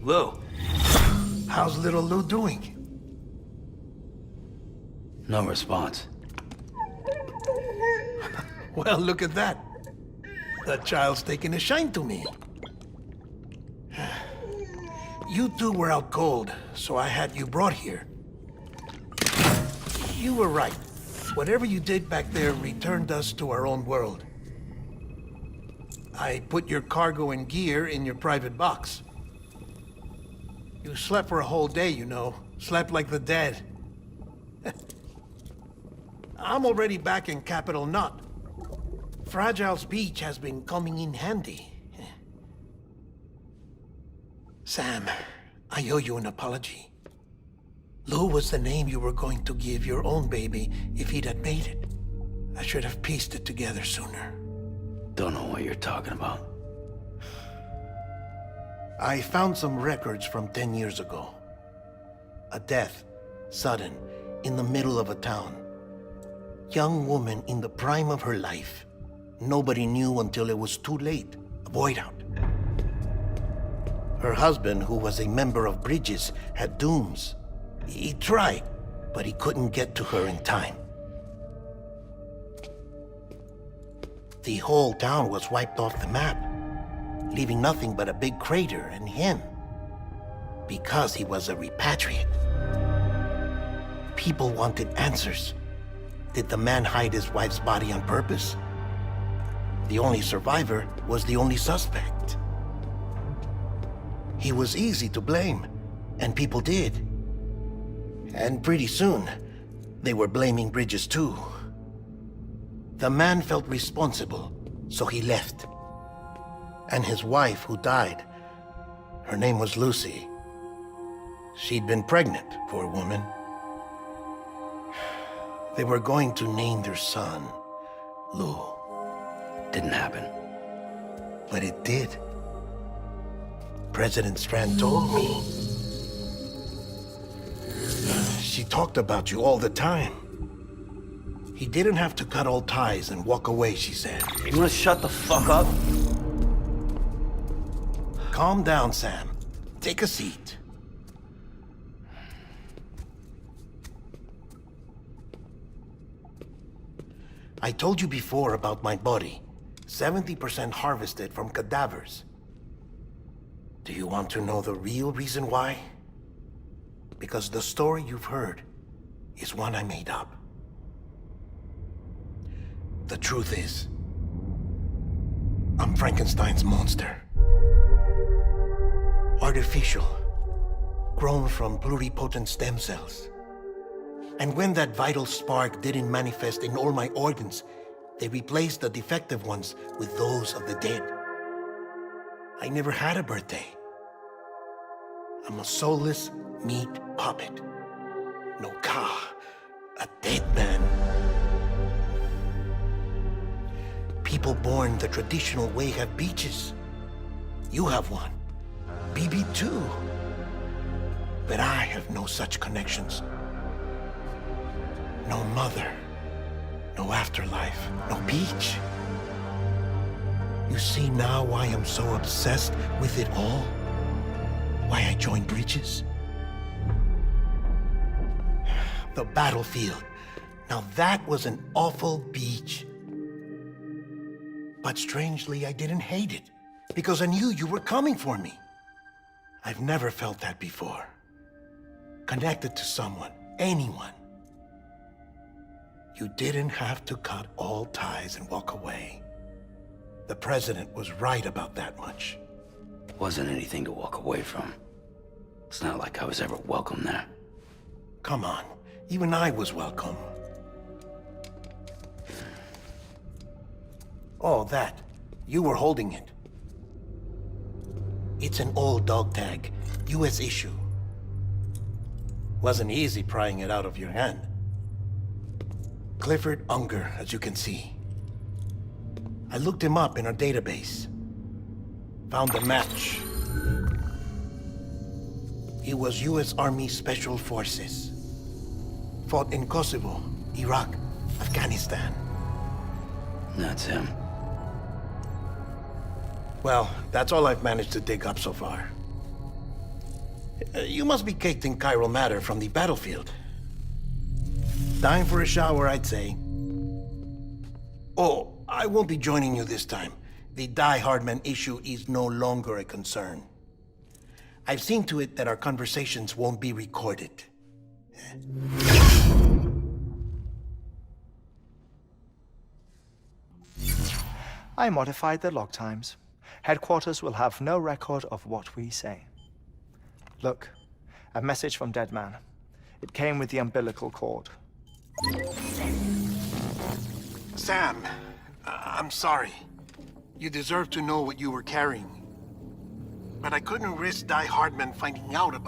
Lou. How's little Lou doing? No response. Well, look at that. The child's taking a shine to me. You two were out cold, so I had you brought here. You were right. Whatever you did back there returned us to our own world. I put your cargo and gear in your private box. You slept for a whole day, you know. Slept like the dead. I'm already back in Capital Knot. Fragile's beach has been coming in handy. Sam, I owe you an apology. Lou was the name you were going to give your own baby if he'd had made it. I should have pieced it together sooner. Don't know what you're talking about. I found some records from 10 years ago. A death, sudden, in the middle of a town. Young woman in the prime of her life. Nobody knew until it was too late. A void out. Her husband, who was a member of Bridges, had dooms. He tried, but he couldn't get to her in time. The whole town was wiped off the map, leaving nothing but a big crater and him. Because he was a repatriate. People wanted answers. Did the man hide his wife's body on purpose? The only survivor was the only suspect. He was easy to blame, and people did. And pretty soon, they were blaming Bridges too. The man felt responsible, so he left. And his wife, who died, her name was Lucy. She'd been pregnant, poor woman. They were going to name their son Lou. Didn't happen. But it did. President Strand told me. She talked about you all the time. He didn't have to cut all ties and walk away, she said. You wanna shut the fuck up? Calm down, Sam. Take a seat. I told you before about my body. 70% harvested from cadavers. Do you want to know the real reason why? Because the story you've heard is one I made up. The truth is, I'm Frankenstein's monster. Artificial, grown from pluripotent stem cells. And when that vital spark didn't manifest in all my organs, they replaced the defective ones with those of the dead. I never had a birthday. I'm a soulless meat puppet. No ka, a dead man. People born the traditional way have beaches. You have one. BB too. But I have no such connections. No mother. No afterlife. No beach. You see now why I'm so obsessed with it all? Why I joined Bridges? The battlefield. Now that was an awful beach. But strangely, I didn't hate it, because I knew you were coming for me. I've never felt that before. Connected to someone, anyone. You didn't have to cut all ties and walk away. The president was right about that much. Wasn't anything to walk away from. It's not like I was ever welcome there. Come on, even I was welcome. Oh, that. You were holding it. It's an old dog tag, US issue. Wasn't easy prying it out of your hand. Clifford Unger, as you can see. I looked him up in our database. Found a match. He was US Army Special Forces. Fought in Kosovo, Iraq, Afghanistan. That's him. Well, that's all I've managed to dig up so far. You must be caked in chiral matter from the battlefield. Time for a shower, I'd say. Oh, I won't be joining you this time. The Die Hardman issue is no longer a concern. I've seen to it that our conversations won't be recorded. I modified the log times. Headquarters will have no record of what we say. Look, a message from Dead Man. It came with the umbilical cord. Sam, I'm sorry. You deserve to know what you were carrying. But I couldn't risk Die Hardman finding out about